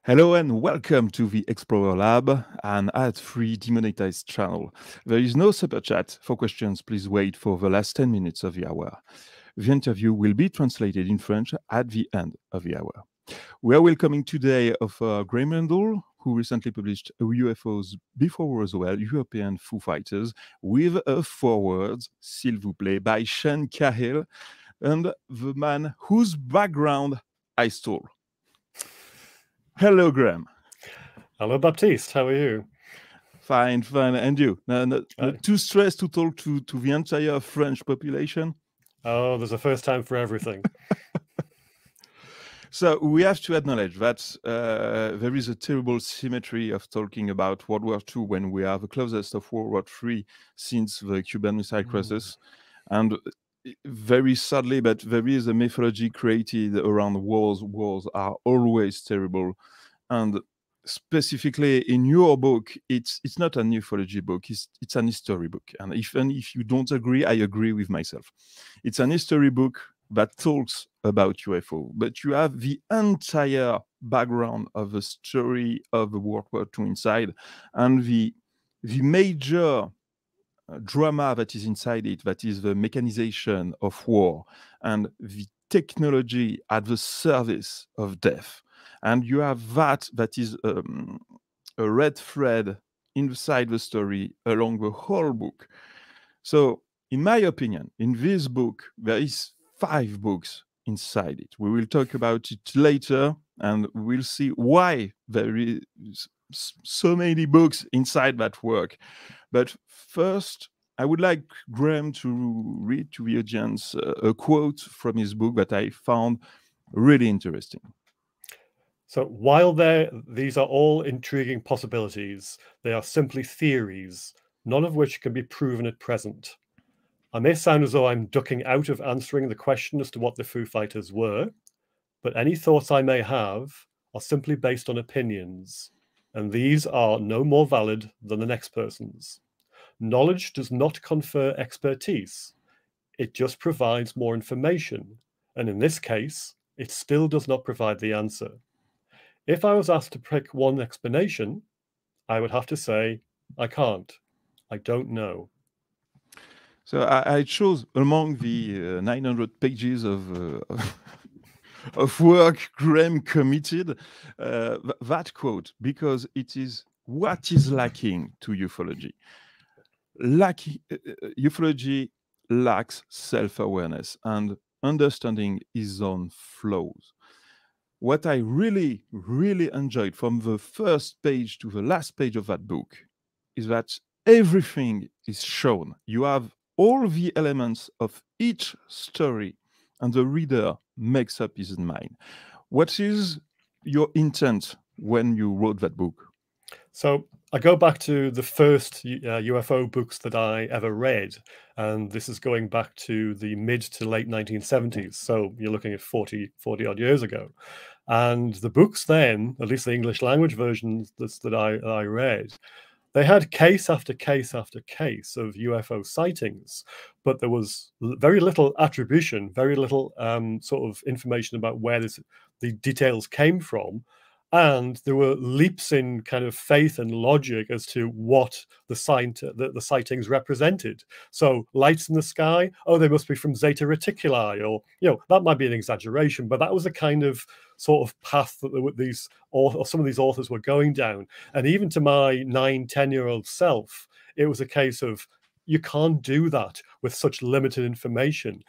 Hello and welcome to the Explorer Lab, an ad-free demonetized channel. There is no super chat. For questions, please wait for the last 10 minutes of the hour. The interview will be translated in French at the end of the hour. We are welcoming today Graeme Rendall, who recently published UFOs Before Roswell, European Foo Fighters, with a foreword, S'il vous plaît, by Sean Cahill, and the man whose background I stole. Hello, Graeme. Hello, Baptiste. How are you? Fine. And you? Not too stressed to talk to the entire French population? Oh, there's a first time for everything. So we have to acknowledge that there is a terrible symmetry of talking about World War II when we are the closest of World War III since the Cuban Missile Crisis. And very sadly, but there is a mythology created around wars. Wars are always terrible. And specifically in your book, it's not an ufology book, it's an history book. And even if you don't agree, I agree with myself. It's an history book that talks about UFO, but you have the entire background of the story of the World War II inside, and the major drama that is inside it, that is the mechanization of war and the technology at the service of death. And you have that is a red thread inside the story along the whole book. So, in my opinion, in this book, there is 5 books inside it. We will talk about it later, and we'll see why there is so many books inside that work. But first, I would like Graeme to read to the audience a quote from his book that I found really interesting. So while these are all intriguing possibilities, they are simply theories, none of which can be proven at present. I may sound as though I'm ducking out of answering the question as to what the Foo Fighters were, but any thoughts I may have are simply based on opinions, and these are no more valid than the next person's. Knowledge does not confer expertise. It just provides more information, and in this case, it still does not provide the answer. If I was asked to pick one explanation, I would have to say, I can't. I don't know. So I chose among the 900 pages of work Graeme committed that quote, because it is what is lacking to ufology. Ufology lacks self-awareness and understanding its own flaws. What I really, really enjoyed from the first page to the last page of that book is that everything is shown. You have all the elements of each story, and the reader makes up his mind. What is your intent when you wrote that book? So I go back to the first UFO books that I ever read, and this is going back to the mid to late 1970s. So you're looking at 40 odd years ago. And the books then, at least the English language versions that I read, they had case after case after case of UFO sightings, but there was very little attribution, very little sort of information about where the details came from. And there were leaps in kind of faith and logic as to what the sightings represented. So lights in the sky, oh, they must be from Zeta Reticuli, or, that might be an exaggeration, but that was the kind of sort of path that some of these authors were going down. And even to my 9-10-year-old self, it was a case of, you can't do that with such limited information.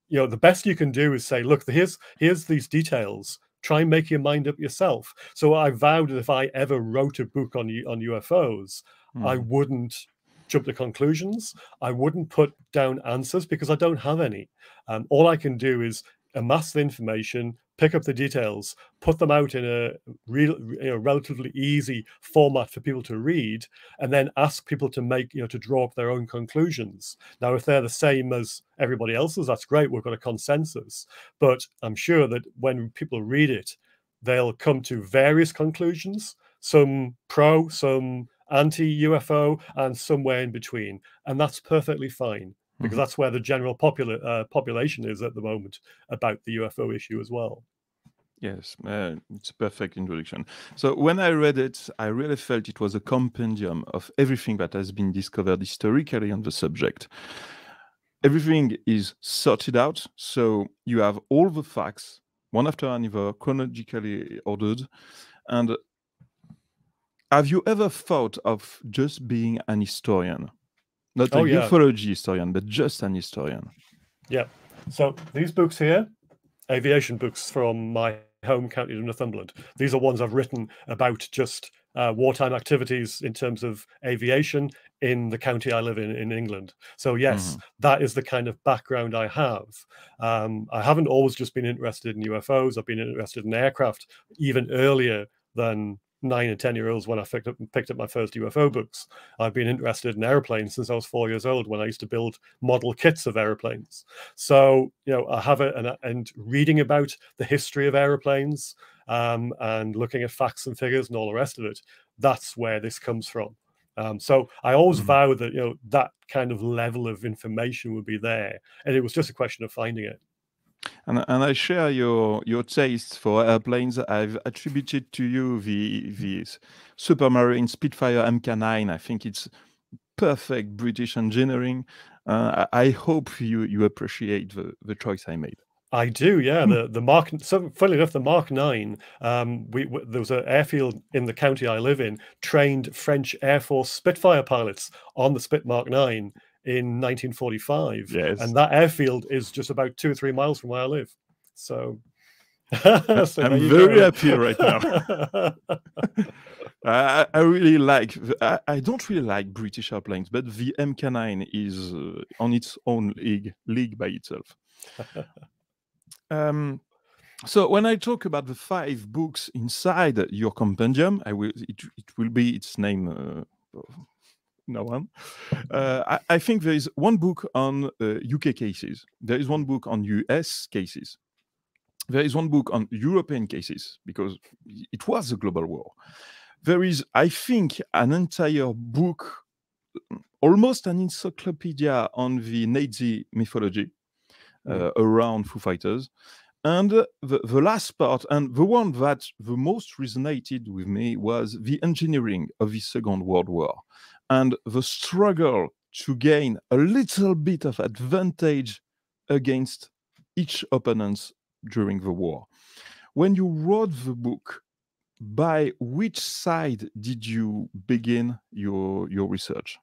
The best you can do is say, look, here's these details. Try and make your mind up yourself. So I vowed that if I ever wrote a book on UFOs, I wouldn't jump to conclusions. I wouldn't put down answers because I don't have any. All I can do is amass the information, pick up the details, put them out in a relatively easy format for people to read, and then ask people to to draw up their own conclusions. Now, if they're the same as everybody else's, that's great. We've got a consensus. But I'm sure that when people read it, they'll come to various conclusions, some pro, some anti-UFO, and somewhere in between. And that's perfectly fine, because that's where the general population is at the moment about the UFO issue as well. Yes, it's a perfect introduction. So when I read it, I really felt it was a compendium of everything that has been discovered historically on the subject. Everything is sorted out, so you have all the facts, one after another, chronologically ordered. And have you ever thought of just being an historian? Not a ufology historian, but just an historian. Yeah. So these books here, aviation books from my home county of Northumberland. These are ones I've written about just wartime activities in terms of aviation in the county I live in England. So yes, that is the kind of background I have. I haven't always just been interested in UFOs. I've been interested in aircraft even earlier than 9 and 10-year-olds when I picked up my first UFO books. I've been interested in airplanes since I was 4 years old when I used to build model kits of airplanes. So, you know, I have and reading about the history of airplanes and looking at facts and figures and all the rest of it, that's where this comes from. So I always vow that, you know, that kind of level of information would be there. And it was just a question of finding it. And I share your taste for airplanes. I've attributed to you the Submarine Spitfire MK9. I think it's perfect British engineering. I hope you appreciate the choice I made. I do, yeah. The Mark. So, funnily enough, the Mark 9. There was an airfield in the county I live in, trained French Air Force Spitfire pilots on the Spit Mark 9 in 1945. Yes. And that airfield is just about 2 or 3 miles from where I live. So, I'm very happy right now. I really like. I don't really like British airplanes, but the MK9 is on its own league by itself. So when I talk about the 5 books inside your compendium, it will be its name. No one. I think there is one book on UK cases. There is one book on US cases. There is one book on European cases because it was a global war. There is, I think, an entire book, almost an encyclopedia on the Nazi mythology around Foo Fighters. And the last part, and the one that the most resonated with me, was the engineering of the Second World War and the struggle to gain a little bit of advantage against each opponent during the war. When you wrote the book, by which side did you begin your research?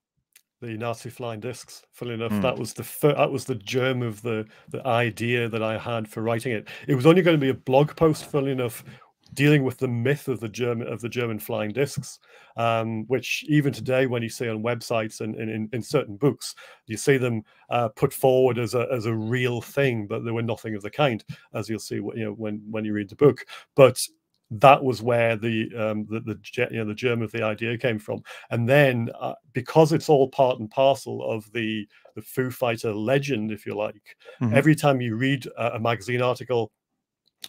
The Nazi flying discs. Funnily enough, that was the germ of the idea that I had for writing it. It was only going to be a blog post, funnily enough, dealing with the myth of the German flying discs, which even today, when you see on websites and in certain books, you see them put forward as a real thing, but there were nothing of the kind, as you'll see, you know, when you read the book. But that was where the germ of the idea came from. And then because it's all part and parcel of the Foo Fighter legend, if you like, every time you read a magazine article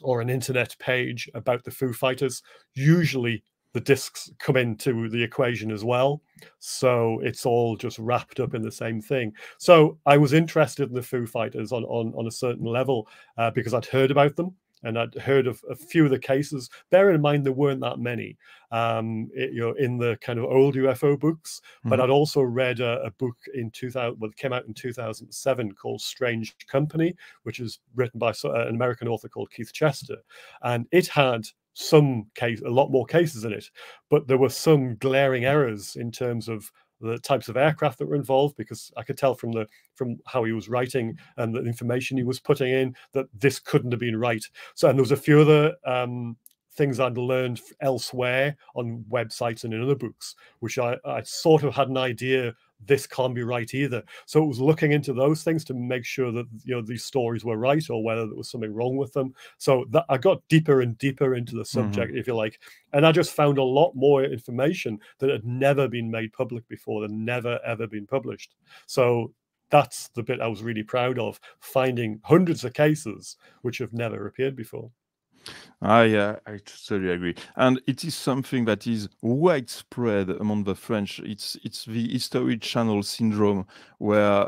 or an internet page about the Foo Fighters, usually the discs come into the equation as well. So it's all just wrapped up in the same thing. So I was interested in the Foo Fighters on a certain level because I'd heard about them. And I'd heard of a few of the cases. Bearing in mind there weren't that many, you know, in the kind of old UFO books. But I'd also read a book in 2000, well, it came out in 2007 called Strange Company, which is written by an American author called Keith Chester, and it had a lot more cases in it. But there were some glaring errors in terms of the types of aircraft that were involved, because I could tell from how he was writing and the information he was putting in that this couldn't have been right. So, and there was a few other things I'd learned elsewhere on websites and in other books, which I sort of had an idea this can't be right either. So it was looking into those things to make sure that, you know, these stories were right or whether there was something wrong with them. So that I got deeper and deeper into the subject, if you like, and I just found a lot more information that had never been made public before, that never ever been published. So that's the bit I was really proud of, finding hundreds of cases which have never appeared before. I totally agree, and it is something that is widespread among the French. It's the History Channel syndrome, where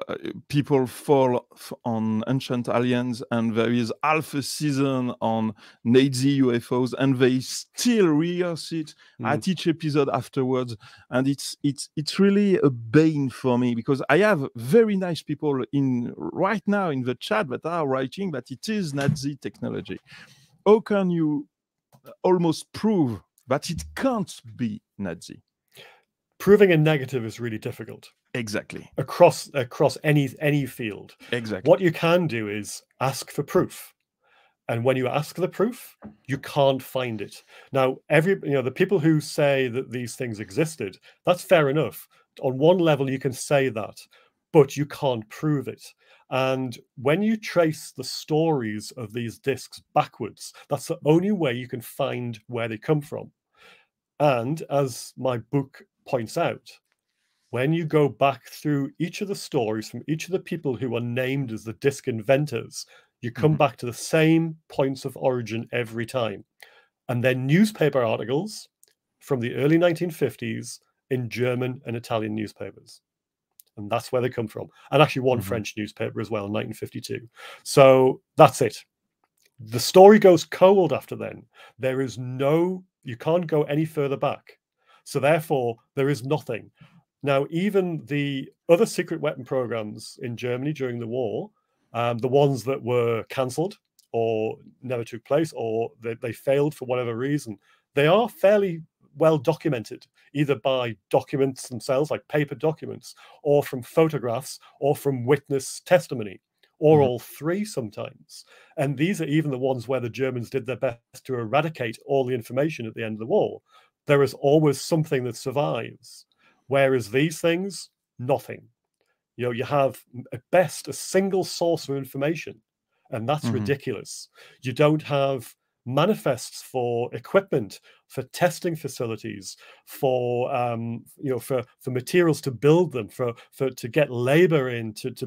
people fall on Ancient Aliens, and there is half a season on Nazi UFOs, and they still rehearse it at each episode afterwards, and it's really a bane for me, because I have very nice people in right now in the chat that are writing that it is Nazi technology. How can you almost prove that it can't be Nazi? Proving a negative is really difficult. Exactly. Across any field. Exactly. What you can do is ask for proof. And when you ask the proof, you can't find it. Now, the people who say that these things existed, that's fair enough. On one level, you can say that, but you can't prove it. And when you trace the stories of these discs backwards, that's the only way you can find where they come from. And as my book points out, when you go back through each of the stories from each of the people who are named as the disc inventors, you come back to the same points of origin every time. And then newspaper articles from the early 1950s in German and Italian newspapers. And that's where they come from. And actually one French newspaper as well in 1952. So that's it. The story goes cold after then. You can't go any further back. So therefore, there is nothing. Now, even the other secret weapon programs in Germany during the war, the ones that were cancelled or never took place, or they failed for whatever reason, they are fairly well documented, either by documents themselves, like paper documents, or from photographs, or from witness testimony, or all three sometimes. And these are even the ones where the Germans did their best to eradicate all the information at the end of the war. There is always something that survives. Whereas these things, nothing. You have at best a single source of information, and that's ridiculous. You don't have manifests for equipment, for testing facilities, for materials to build them, to get labor in to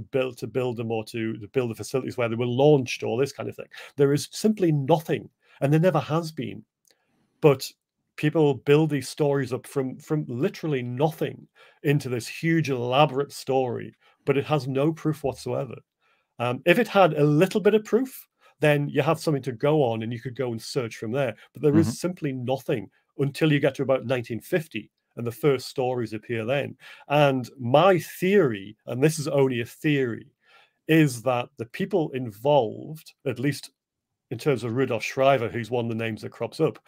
build them, or to build the facilities where they were launched, all this kind of thing. There is simply nothing, and there never has been. But people build these stories up from literally nothing into this huge elaborate story, but it has no proof whatsoever. If it had a little bit of proof, then you have something to go on and you could go and search from there. But there is simply nothing until you get to about 1950 and the first stories appear then. And my theory, and this is only a theory, is that the people involved, at least in terms of Rudolf Schreiber, who's one of the names that crops up,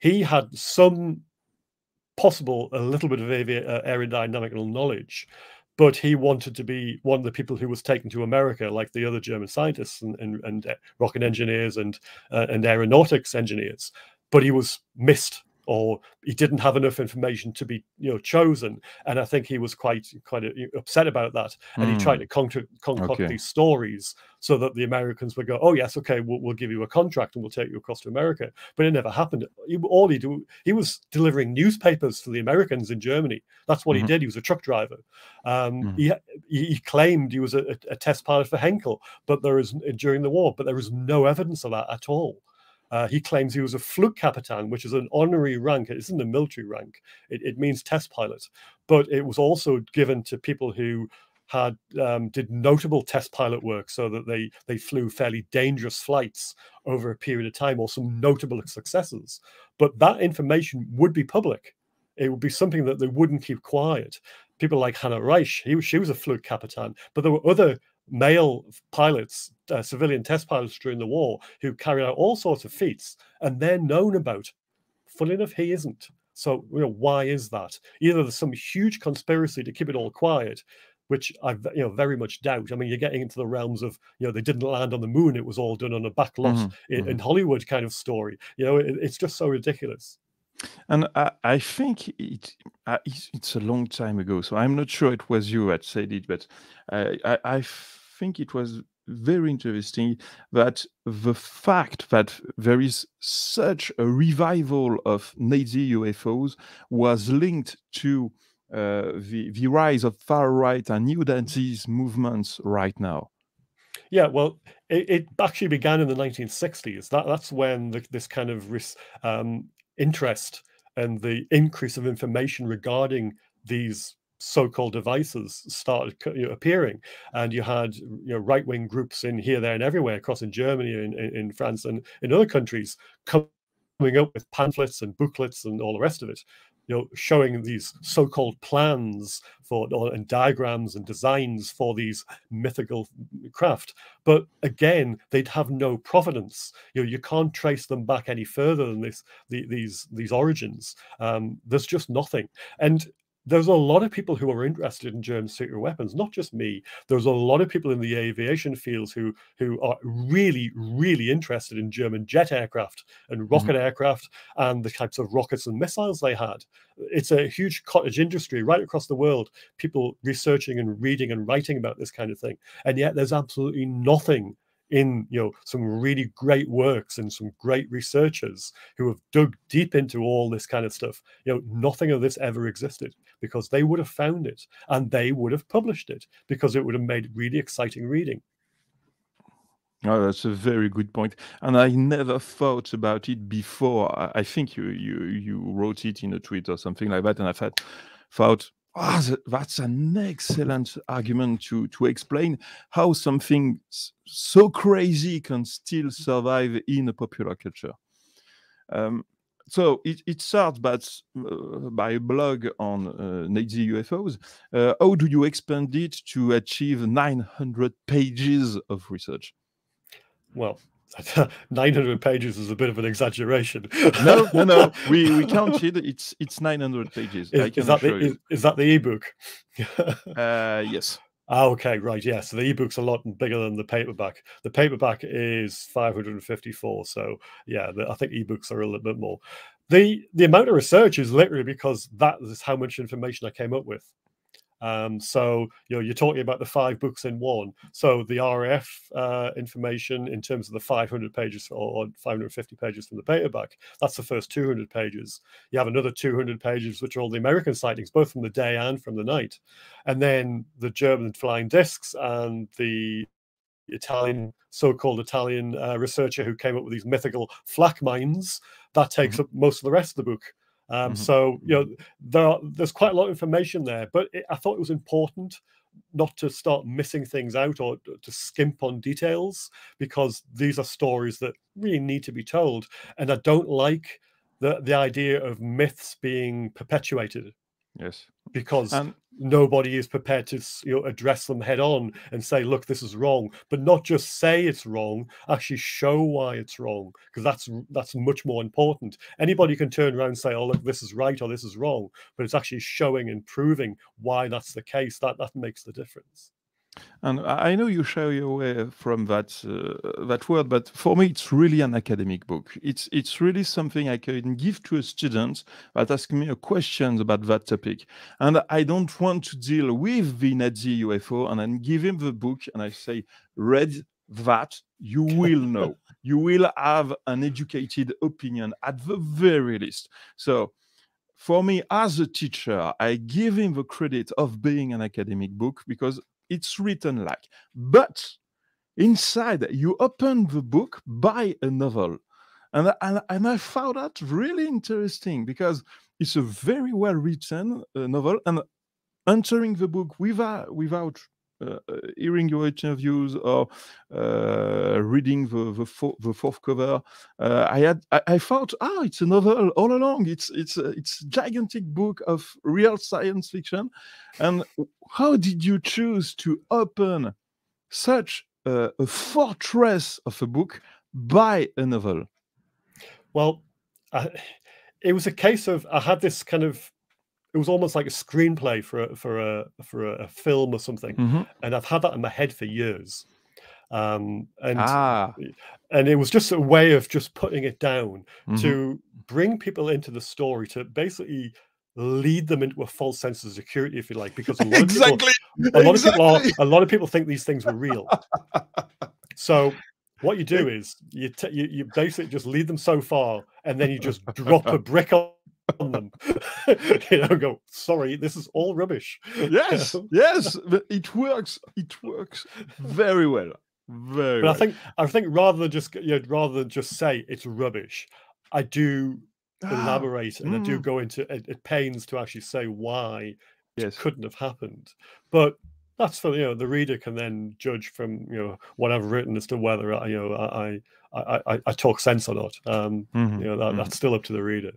he had some possible, a little bit of aerodynamical knowledge, but he wanted to be one of the people who was taken to America, like the other German scientists and rocket engineers and aeronautics engineers. But he was missed, or he didn't have enough information to be chosen. And I think he was quite upset about that. And he tried to concoct these stories so that the Americans would go, oh yes, okay, we'll give you a contract and we'll take you across to America. But it never happened. He was delivering newspapers for the Americans in Germany. That's what he did. He was a truck driver. He claimed he was a test pilot for Henkel, but during the war, but there was no evidence of that at all. He claims he was a Flugkapitän, which is an honorary rank. It isn't a military rank. It means test pilot. But it was also given to people who did notable test pilot work, so that they flew fairly dangerous flights over a period of time, or some notable successes. But that information would be public. It would be something that they wouldn't keep quiet. People like Hannah Reich, she was a Flugkapitän, but there were other male pilots, civilian test pilots during the war, who carried out all sorts of feats, and they're known about. Funnily enough, he isn't. So, why is that? Either there's some huge conspiracy to keep it all quiet, which I very much doubt. I mean, you're getting into the realms of, they didn't land on the moon, it was all done on a back lot in Hollywood kind of story. It's just so ridiculous. And I think it's a long time ago, so I'm not sure it was you that said it, but I think it was very interesting that the fact that there is such a revival of Nazi UFOs was linked to the rise of far-right and neo-Nazis movements right now. Yeah, well, it actually began in the 1960s. That's when this kind of interest and the increase of information regarding these so-called devices started appearing, and you had right-wing groups in here, there, and everywhere across in Germany, in France, and in other countries coming up with pamphlets and booklets and all the rest of it, showing these so-called plans and diagrams and designs for these mythical craft. But again, they'd have no provenance. You can't trace them back any further than these origins. There's just nothing. And there's a lot of people who are interested in German secret weapons, not just me. There's a lot of people in the aviation fields who are really, really interested in German jet aircraft and rocket aircraft and the types of rockets and missiles they had. It's a huge cottage industry right across the world, people researching and reading and writing about this kind of thing. And yet there's absolutely nothing in some really great works and some great researchers who have dug deep into all this kind of stuff. Nothing of this ever existed, because they would have found it and they would have published it, because it would have made really exciting reading. Oh, that's a very good point, and I never thought about it before. I think you wrote it in a tweet or something like that, and I thought, that's an excellent argument to explain how something so crazy can still survive in a popular culture. So it starts by a blog on Nazi UFOs. How do you expand it to achieve 900 pages of research? Well, 900 pages is a bit of an exaggeration. No. We counted. It's 900 pages. Is that the ebook? Yes. Okay, right. Yeah. So the ebook's a lot bigger than the paperback. The paperback is 554. So yeah, I think ebooks are a little bit more. The amount of research is literally because that is how much information I came up with. So you're talking about the 5 books in one. So the RAF information in terms of the 500 pages or 550 pages from the paperback, that's the first 200 pages. You have another 200 pages, which are all the American sightings, both from the day and from the night. And then the German flying discs and the so-called Italian researcher who came up with these mythical flak mines, that takes up most of the rest of the book. So there's quite a lot of information there, but I thought it was important not to start missing things out or to skimp on details, because these are stories that really need to be told. And I don't like the idea of myths being perpetuated. Yes, because nobody is prepared to address them head on and say, look, this is wrong, but not just say it's wrong, actually show why it's wrong, because that's much more important. Anybody can turn around and say, oh, look, this is right or this is wrong, but it's actually showing and proving why that's the case. That makes the difference. And I know you shy away from that word, but for me, it's really an academic book. It's really something I can give to a student that ask me a question about that topic. And I don't want to deal with the Nazi UFO and then give him the book and I say, read that, you will know. You will have an educated opinion at the very least. So for me, as a teacher, I give him the credit of being an academic book because it's written like, but inside you open the book by a novel. And I found that really interesting because it's a very well written novel, and entering the book without hearing your interviews or reading the fourth cover, I thought, it's a novel all along. It's a gigantic book of real science fiction. And how did you choose to open such a fortress of a book by a novel? Well, it was a case of I had this kind of. It was almost like a screenplay for a film or something, and I've had that in my head for years. And it was just a way of just putting it down to bring people into the story, to basically lead them into a false sense of security, if you like, because a lot of people think these things were real. So what you do is you basically just lead them so far, and then you just drop a brick on them, go, sorry, this is all rubbish. Yes, but it works very well. Very But well. I think rather than just say it's rubbish, I do Ah, elaborate and I do mm, go into it pains to actually say why it yes. couldn't have happened. But that's for the reader can then judge from what I've written as to whether I talk sense or not. Mhm, mhm. That's still up to the reader.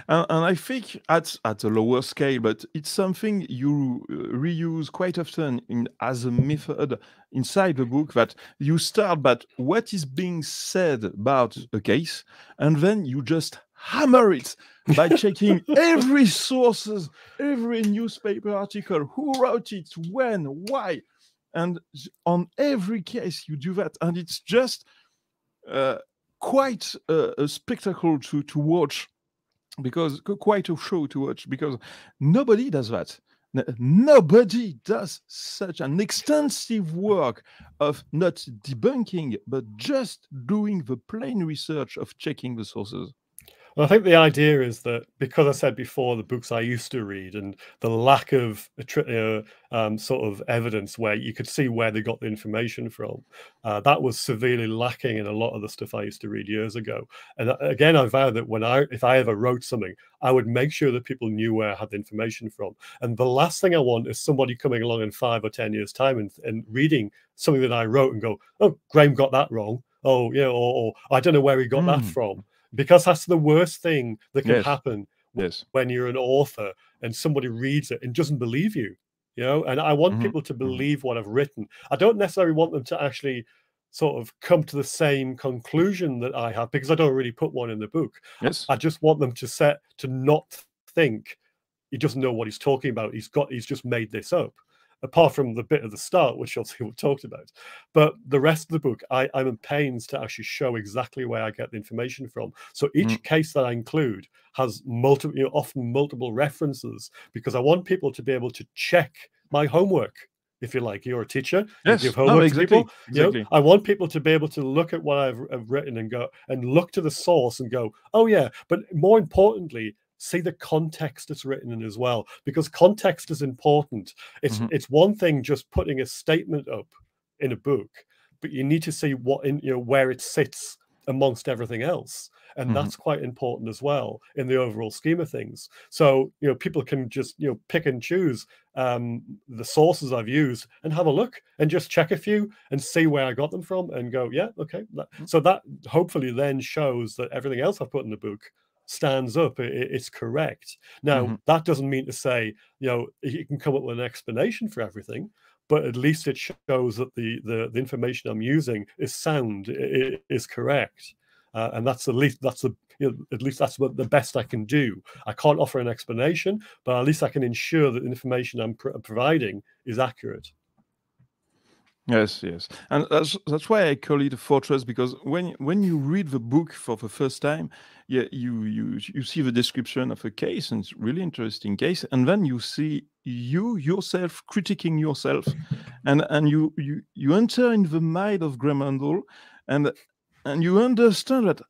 And I think at a lower scale, but it's something you reuse quite often as a method inside the book, that you start but what is being said about a case, and then you just hammer it by checking every sources, every newspaper article, who wrote it, when, why, and on every case you do that, and it's just uh, quite a spectacle to watch, because quite a show to watch, because nobody does that. Nobody does such an extensive work of not debunking, but just doing the plain research of checking the sources. Well, I think the idea is that because I said before the books I used to read and the lack of sort of evidence where you could see where they got the information from, that was severely lacking in a lot of the stuff I used to read years ago. And again, I vowed that if I ever wrote something, I would make sure that people knew where I had the information from. And the last thing I want is somebody coming along in 5 or 10 years' time and reading something that I wrote and go, "Oh, Graeme got that wrong." Oh, or I don't know where he got that Mm. from, because that's the worst thing that can Yes, happen yes. when you're an author and somebody reads it and doesn't believe you. And I want Mhm, people to mhm. believe what I've written. I don't necessarily want them to actually sort of come to the same conclusion that I have, because I don't really put one in the book. Yes. I just want them to not think he doesn't know what he's talking about. He's just made this up, apart from the bit at the start, which obviously we talked about. But the rest of the book, I'm in pains to actually show exactly where I get the information from. So Mm. each case that I include has multiple, often multiple references, because I want people to be able to check my homework. If you like, you're a teacher, you give Yes. No, homework to exactly. people. Exactly. I want people to be able to look at what I've written and go and look to the source and go, oh yeah. But more importantly, see the context it's written in as well, because context is important. Mhm, It's one thing just putting a statement up in a book, but you need to see where it sits amongst everything else, and mhm. that's quite important as well in the overall scheme of things. So people can just pick and choose the sources I've used and have a look and just check a few and see where I got them from and go, yeah, okay. So that hopefully then shows that everything else I've put in the book stands up, it's correct. Now Mhm. that doesn't mean to say you can come up with an explanation for everything, but at least it shows that the information I'm using is sound, is correct. And that's at least that's what the best I can do. I can't offer an explanation, but at least I can ensure that the information I'm providing is accurate. Yes, yes, and that's why I call it a fortress, because when you read the book for the first time, yeah, you see the description of a case, and it's really interesting case, and then you see you yourself critiquing yourself, and you enter in the mind of Graeme Rendall, and you understand that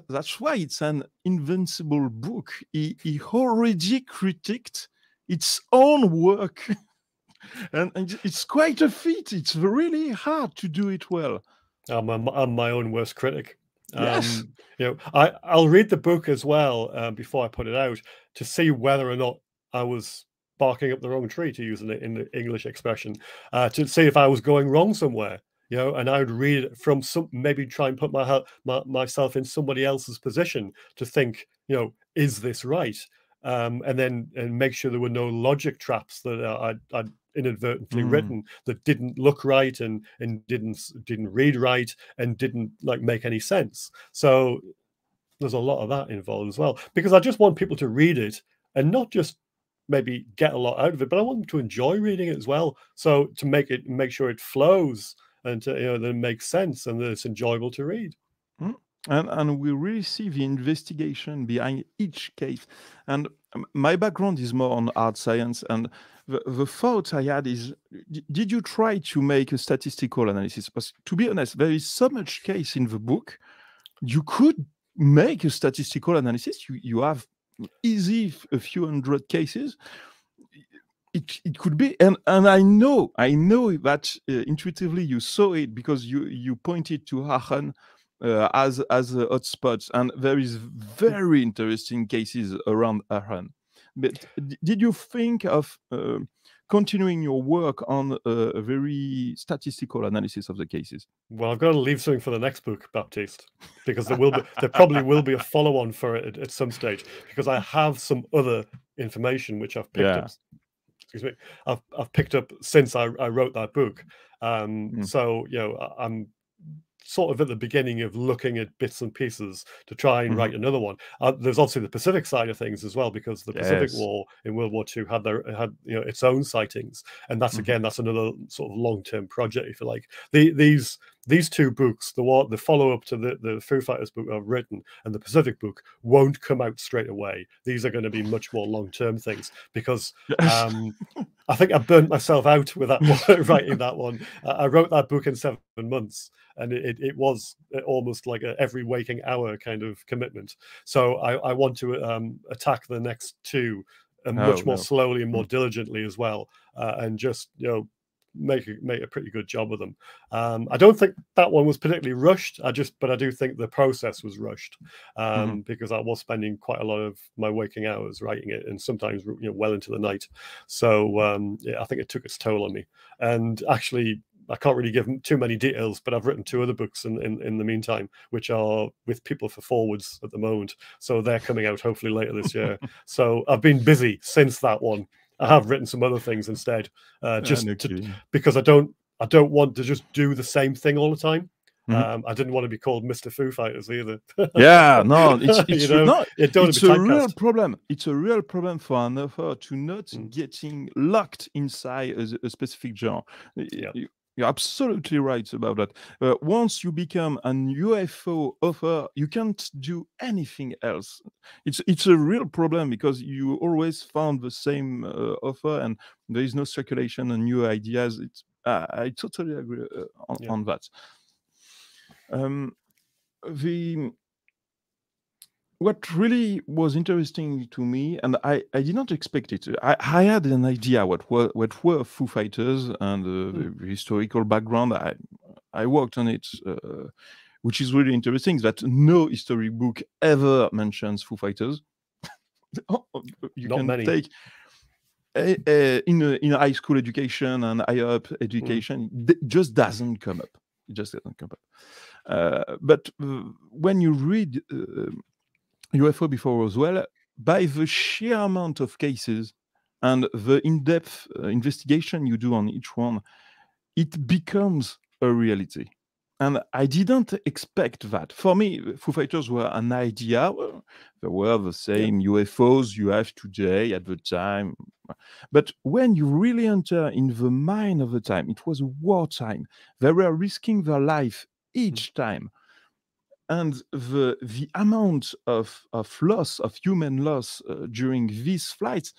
that's why it's an invincible book. He already critiqued its own work. And it's quite a feat. It's really hard to do it well. I'm my own worst critic. Yes. I'll read the book as well before I put it out to see whether or not I was barking up the wrong tree, to use in the English expression, to see if I was going wrong somewhere. And I would read it from maybe try and put myself in somebody else's position to think, is this right? And make sure there were no logic traps that I'd inadvertently Mm. written that didn't look right and didn't read right and didn't make any sense. So there's a lot of that involved as well, because I just want people to read it and not just maybe get a lot out of it, but I want them to enjoy reading it as well. So to make sure it flows and to, that it makes sense and that it's enjoyable to read. Mm. And we really see the investigation behind each case. And my background is more on art science. And the thought I had is, did you try to make a statistical analysis? Because to be honest, there is so much case in the book. You could make a statistical analysis. You have easy a few hundred cases. it could be, and I know that intuitively you saw it because you pointed to Aachen as a hotspot, and there is very interesting cases around Aachen. But did you think of continuing your work on a very statistical analysis of the cases? Well, I've got to leave something for the next book, Baptiste, because there probably will be a follow-on for it at some stage, because I have some other information which I've picked up. Excuse me, I've picked up since I wrote that book. So I'm sort of at the beginning of looking at bits and pieces to try and write another one. There's obviously the Pacific side of things as well, because the Pacific War in World War II had its own sightings, and that's again that's another sort of long-term project, if you like. These two books, the follow-up to the Foo Fighters book I've written and the Pacific book, won't come out straight away. These are going to be much more long-term things, because I think I burnt myself out with that one, writing that one. I wrote that book in 7 months, and it was almost like a every waking hour kind of commitment. So I want to attack the next two much more slowly and more diligently as well, and just make a pretty good job of them. I don't think that one was particularly rushed. But I do think the process was rushed, because I was spending quite a lot of my waking hours writing it, and sometimes well into the night. So yeah, I think it took its toll on me. And actually, I can't really give too many details, but I've written 2 other books in the meantime, which are with people for forwards at the moment. So they're coming out hopefully later this year. So I've been busy since that one. I have written some other things instead, because I don't want to just do the same thing all the time. I didn't want to be called Mr. Foo Fighters either. Yeah, no, it's a real problem. It's a real problem for an author to not getting locked inside a specific genre. You're absolutely right about that. Once you become an UFO author, you can't do anything else. It's a real problem, because you always found the same author, and there is no circulation and new ideas. I totally agree on that. What really was interesting to me, and I did not expect it. I had an idea what were Foo Fighters and the historical background. I worked on it, which is really interesting. That no history book ever mentions Foo Fighters. You not can many. take in high school education and higher up education, it just doesn't come up. It just doesn't come up. But when you read UFO before Roswell, by the sheer amount of cases and the in-depth investigation you do on each one, it becomes a reality. And I didn't expect that. For me, Foo Fighters were an idea. There were the same UFOs you have today at the time. But when you really enter in the mind of the time, it was wartime. They were risking their life each time. And the amount of loss, of human loss during these flights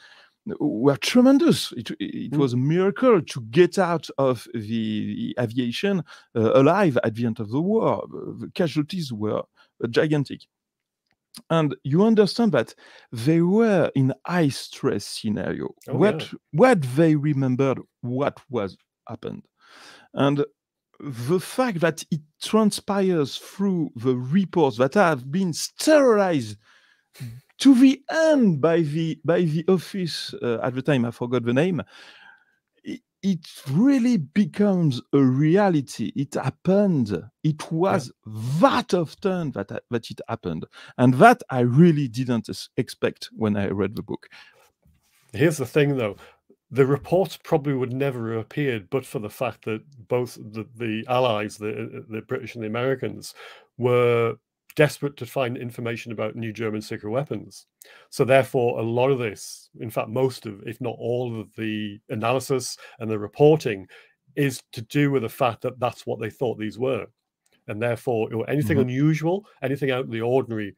were tremendous. It was a miracle to get out of the aviation alive at the end of the war. The casualties were gigantic. And you understand that they were in high stress scenario. What they remembered, what was happened. And the fact that it transpires through the reports that have been sterilized to the end by the office at the time, I forgot the name, it really becomes a reality. It happened. It was that often that it happened. And that I really didn't expect when I read the book. Here's the thing, though. The reports probably would never have appeared but for the fact that both the Allies, the British and the Americans, were desperate to find information about new German secret weapons. So therefore, a lot of this, in fact, most of, if not all of the analysis and the reporting is to do with the fact that that's what they thought these were. And therefore, anything unusual, anything out of the ordinary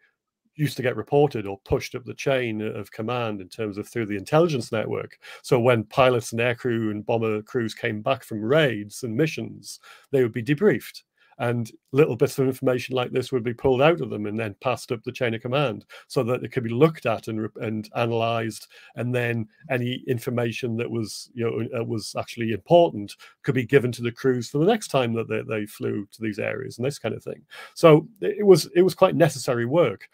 used to get reported or pushed up the chain of command in terms of through the intelligence network. So when pilots and aircrew and bomber crews came back from raids and missions, they would be debriefed. and little bits of information like this would be pulled out of them and then passed up the chain of command so that it could be looked at and analyzed, and then any information that was was actually important could be given to the crews for the next time that they flew to these areas and this kind of thing. So it was quite necessary work.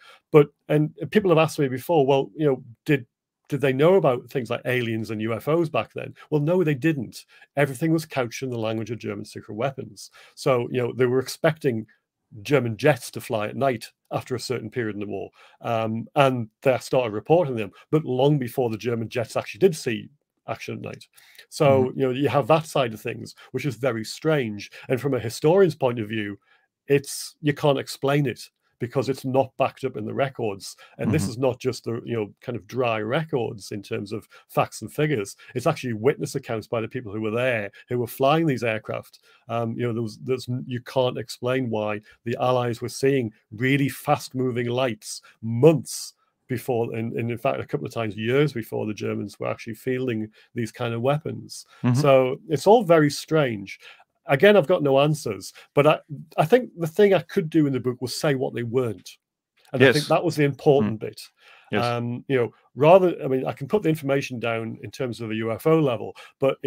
And people have asked me before, well, did they know about things like aliens and UFOs back then? Well, no, they didn't. Everything was couched in the language of German secret weapons. So, they were expecting German jets to fly at night after a certain period in the war. And they started reporting them, but long before the German jets actually did see action at night. So, you have that side of things, which is very strange. And from a historian's point of view, you can't explain it, because it's not backed up in the records. And this is not just the kind of dry records in terms of facts and figures. It's actually witness accounts by the people who were there, who were flying these aircraft. You can't explain why the Allies were seeing really fast-moving lights months before, and in fact a couple of times years before the Germans were actually fielding these kind of weapons. So it's all very strange. Again, I've got no answers, but I think the thing I could do in the book was say what they weren't. And I think that was the important bit. Yes. I can put the information down in terms of a UFO level, but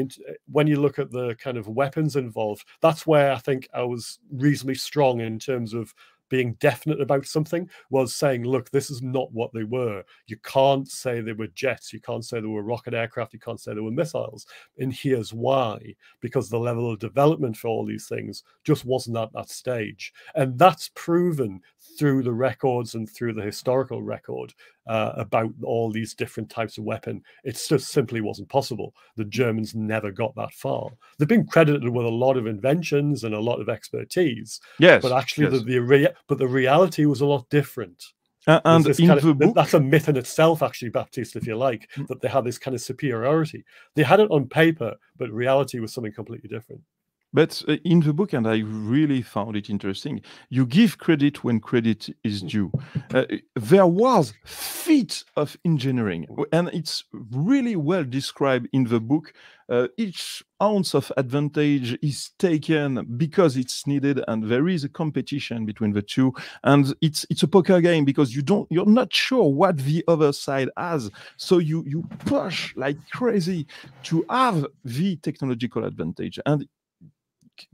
when you look at the kind of weapons involved, that's where I think I was reasonably strong in terms of being definite about something, was saying, look, this is not what they were. You can't say they were jets. You can't say they were rocket aircraft. You can't say they were missiles. And here's why: because the level of development for all these things just wasn't at that stage. And that's proven through the records and through the historical record about all these different types of weapon. It just simply wasn't possible. The Germans never got that far. They've been credited with a lot of inventions and a lot of expertise. Yes, but actually yes. the reality was a lot different. And in the book, that's a myth in itself, actually, Baptiste, if you like, that they had this kind of superiority. They had it on paper, but reality was something completely different. But in the book, and I really found it interesting, you give credit when credit is due. There was feat of engineering, and it's really well described in the book. Each ounce of advantage is taken because it's needed, and there is a competition between the two. And it's a poker game, because you're not sure what the other side has, so you push like crazy to have the technological advantage.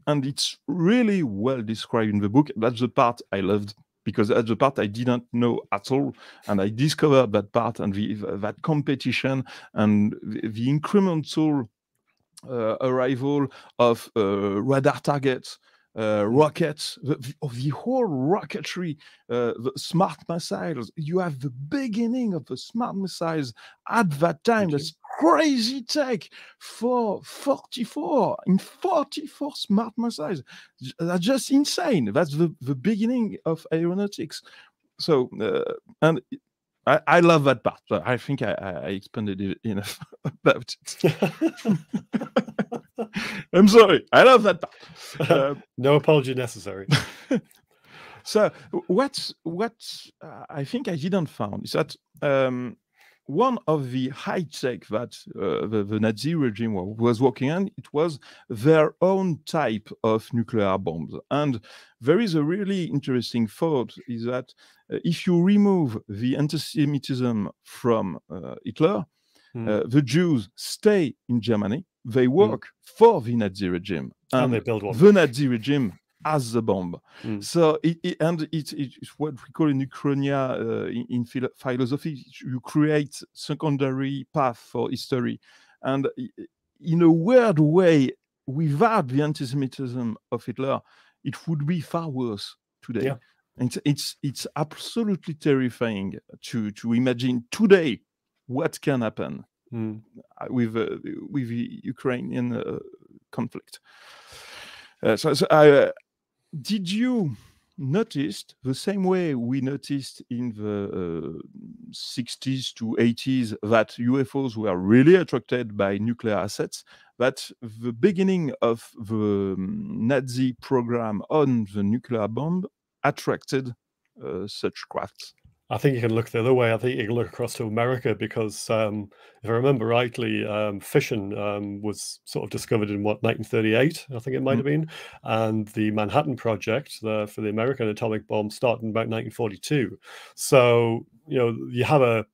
And it's really well described in the book. That's the part I loved, because that's the part I didn't know at all. And I discovered that part, and that competition, and the incremental arrival of radar targets, rockets, the whole rocketry, the smart missiles. You have the beginning of the smart missiles at that time. That's crazy tech for 44 smart missiles. That's just insane. That's the beginning of aeronautics. So, and I love that part. But I think I expanded it enough about it. I'm sorry. I love that part. No apology necessary. So what I think I didn't found is that one of the high tech that the Nazi regime was working on, it was their own type of nuclear bombs. And there is a really interesting thought, is that if you remove the anti-Semitism from Hitler, the Jews stay in Germany. They work for the Nazi regime, and they build one. The Nazi regime has the bomb. So it's what we call in Uchronia in philosophy. You create secondary path for history, and in a weird way, without the anti-Semitism of Hitler, it would be far worse today. Yeah. And it's absolutely terrifying to imagine today what can happen with the Ukrainian conflict. Did you notice the same way we noticed in the 60s to 80s that UFOs were really attracted by nuclear assets, that the beginning of the Nazi program on the nuclear bomb attracted such crafts? I think you can look the other way. I think you can look across to America because, if I remember rightly, fission was sort of discovered in what, 1938, I think it might have been, and the Manhattan Project for the American atomic bomb started in about 1942. So you have a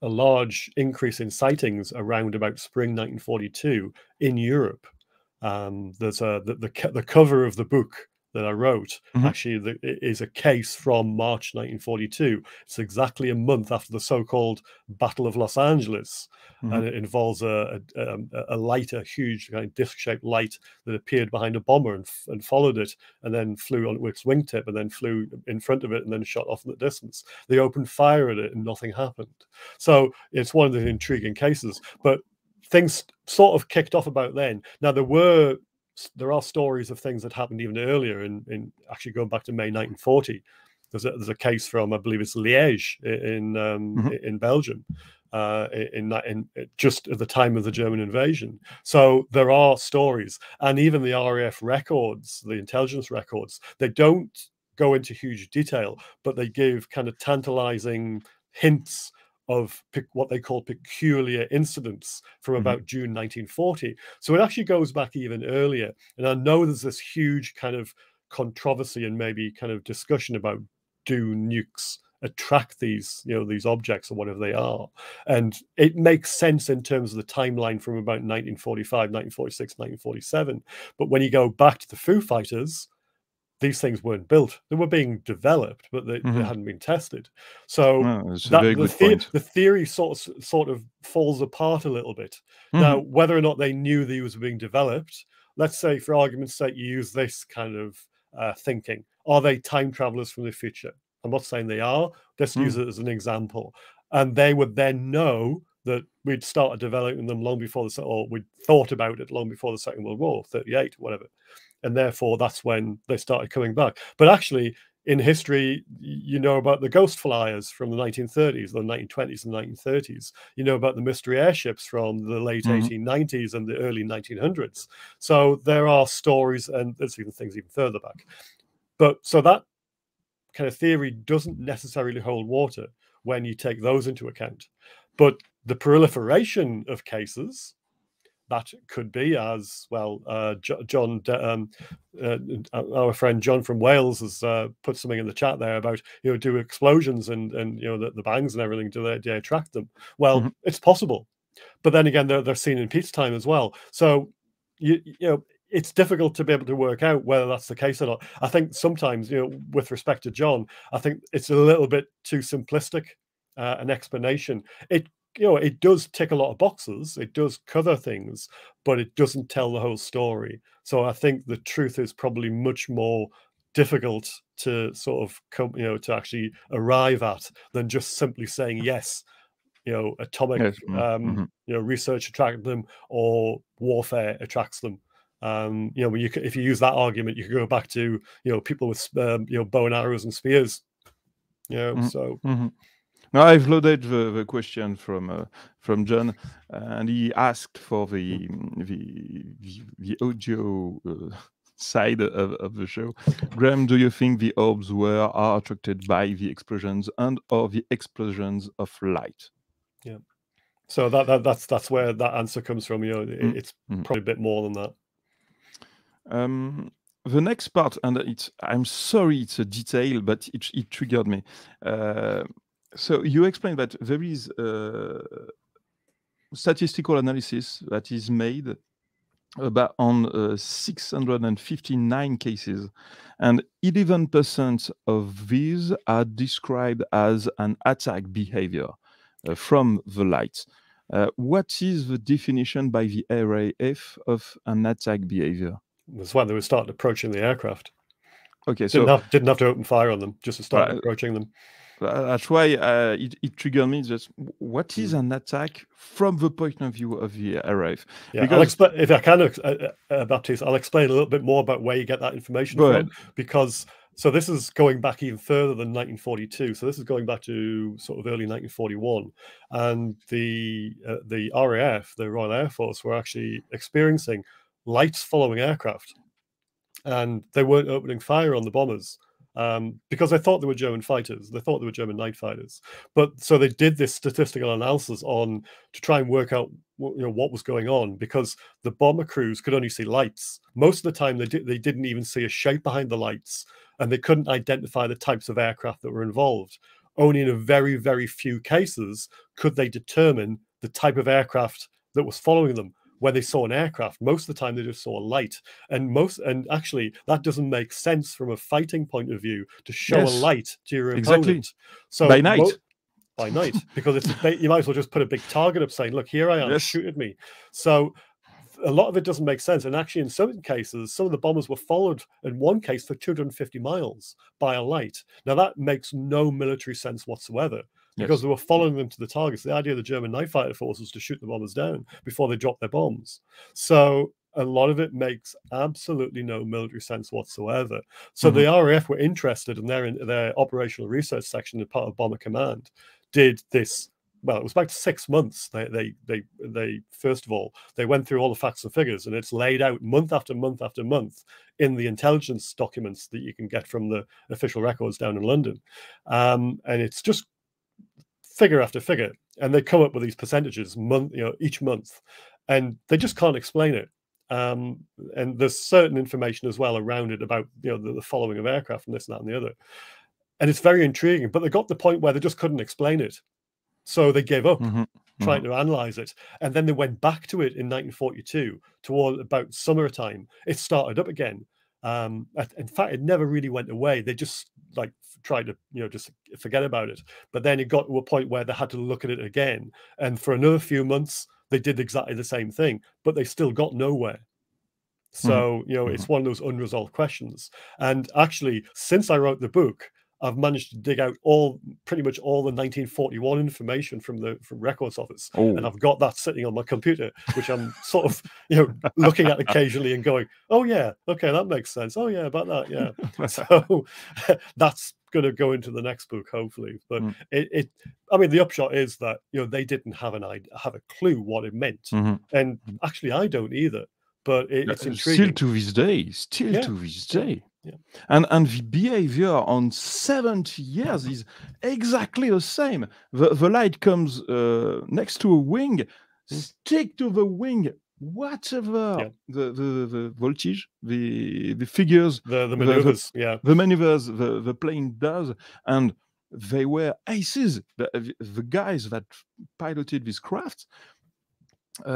large increase in sightings around about spring 1942 in Europe. There's the cover of the book that I wrote actually is a case from March 1942. It's exactly a month after the so-called Battle of Los Angeles, and it involves a light, a huge kind of disc-shaped light that appeared behind a bomber and followed it, and then flew on its wingtip, and then flew in front of it, and then shot off in the distance. They opened fire at it, and nothing happened. So it's one of the intriguing cases, but things sort of kicked off about then. Now there are stories of things that happened even earlier in actually going back to May 1940. There's a case from, I believe it's Liège in Belgium, in just at the time of the German invasion. So there are stories, and even the RAF records, the intelligence records, they don't go into huge detail, but they give kind of tantalizing hints of what they call peculiar incidents from about June 1940. So it actually goes back even earlier. And I know there's this huge kind of controversy and maybe kind of discussion about, do nukes attract these objects or whatever they are? And it makes sense in terms of the timeline from about 1945, 1946, 1947. But when you go back to the Foo Fighters, these things weren't built. They were being developed, but they hadn't been tested. So that's a very good point. The theory sort of falls apart a little bit. Now, whether or not they knew these were being developed, let's say for argument's sake, you use this kind of thinking. Are they time travelers from the future? I'm not saying they are. Let's use it as an example. And they would then know that we'd started developing them long before or we'd thought about it long before the Second World War, 38, whatever. And therefore, that's when they started coming back. But actually, in history, you know about the ghost flyers from the 1930s, the 1920s and 1930s. You know about the mystery airships from the late 1890s and the early 1900s. So there are stories, and there's even things even further back. But so that kind of theory doesn't necessarily hold water when you take those into account. But the proliferation of cases, that could be, as well, John, our friend John from Wales has put something in the chat there about, do explosions and the bangs and everything, do they attract them? Well, it's possible, but then again, they're seen in peacetime as well. So it's difficult to be able to work out whether that's the case or not. I think sometimes, with respect to John, I think it's a little bit too simplistic an explanation. It does tick a lot of boxes. It does cover things, but it doesn't tell the whole story. So I think the truth is probably much more difficult to sort of come, to actually arrive at than just simply saying, yes, atomic, research attracted them or warfare attracts them. If you use that argument, you could go back to, people with, bow and arrows and spears, so. Now I've loaded the question from John, and he asked for the audio side of the show. Graeme, do you think the orbs are attracted by the explosions and or the explosions of light? Yeah. So that's where that answer comes from. It's probably a bit more than that. The next part, and I'm sorry, it's a detail, but it triggered me. So you explained that there is statistical analysis that is made on 659 cases, and 11% of these are described as an attack behavior from the light. What is the definition by the RAF of an attack behavior? That's why they would start approaching the aircraft. Okay, didn't have to open fire on them, just to start approaching them. That's why it triggered me. Just what is an attack from the point of view of the RAF? Yeah, because, if I can, Baptiste, I'll explain a little bit more about where you get that information from. Ahead. Because so this is going back even further than 1942. So this is going back to sort of early 1941, and the RAF, the Royal Air Force, were actually experiencing lights following aircraft, and they weren't opening fire on the bombers. because they thought they were German fighters. They thought they were German night fighters. But so they did this statistical analysis to try and work out what was going on, because the bomber crews could only see lights. Most of the time, they didn't even see a shape behind the lights, and they couldn't identify the types of aircraft that were involved. Only in a very, very few cases could they determine the type of aircraft that was following them. When they saw an aircraft, most of the time they just saw a light, and actually that doesn't make sense from a fighting point of view to show a light to your opponent. So by night. By night, because you might as well just put a big target up saying, look, here I am, shoot at me. So a lot of it doesn't make sense. And actually, in some cases, some of the bombers were followed, in one case, for 250 miles by a light. Now, that makes no military sense whatsoever, because they were following them to the targets. The idea of the German night fighter force was to shoot the bombers down before they dropped their bombs. So a lot of it makes absolutely no military sense whatsoever. So the RAF were interested, and their operational research section, as part of Bomber Command, did this. Well, it was about 6 months. They first of all, they went through all the facts and figures, and it's laid out month after month after month in the intelligence documents that you can get from the official records down in London. And it's just figure after figure, and they come up with these percentages each month, and they just can't explain it. And there's certain information as well around it about the following of aircraft and this and that and the other, and it's very intriguing. But they got to the point where they just couldn't explain it, so they gave up trying to analyze it. And then they went back to it in 1942, toward about summertime. It started up again. In fact, it never really went away. They just tried to just forget about it. But then it got to a point where they had to look at it again, and for another few months they did exactly the same thing, but they still got nowhere. So it's one of those unresolved questions. And actually, since I wrote the book, I've managed to dig out pretty much all the 1941 information from Records Office, and I've got that sitting on my computer, which I'm sort of looking at occasionally and going, "Oh yeah, okay, that makes sense. Oh yeah, about that, yeah." So that's going to go into the next book, hopefully. But I mean, the upshot is that they didn't have a clue what it meant, and actually, I don't either. But it's intriguing. Still to this day. Yeah. And the behavior on 70 years is exactly the same. The light comes next to a wing, stick to the wing, whatever the voltage, the figures, the maneuvers, the maneuvers the plane does, and they were aces. The guys that piloted this craft,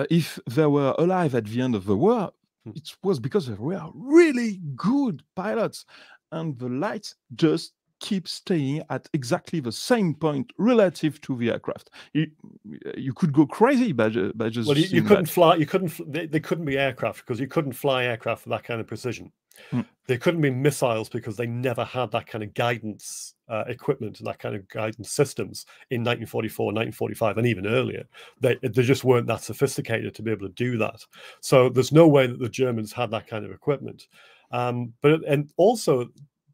if they were alive at the end of the war, it was because they were really good pilots, and the lights just keep staying at exactly the same point relative to the aircraft. You could go crazy by just. Well, you couldn't fly. They couldn't be aircraft, because you couldn't fly aircraft with that kind of precision. They couldn't be missiles, because they never had that kind of guidance equipment and that kind of guidance systems in 1944, 1945, and even earlier. They just weren't that sophisticated to be able to do that. So there's no way that the Germans had that kind of equipment. And also,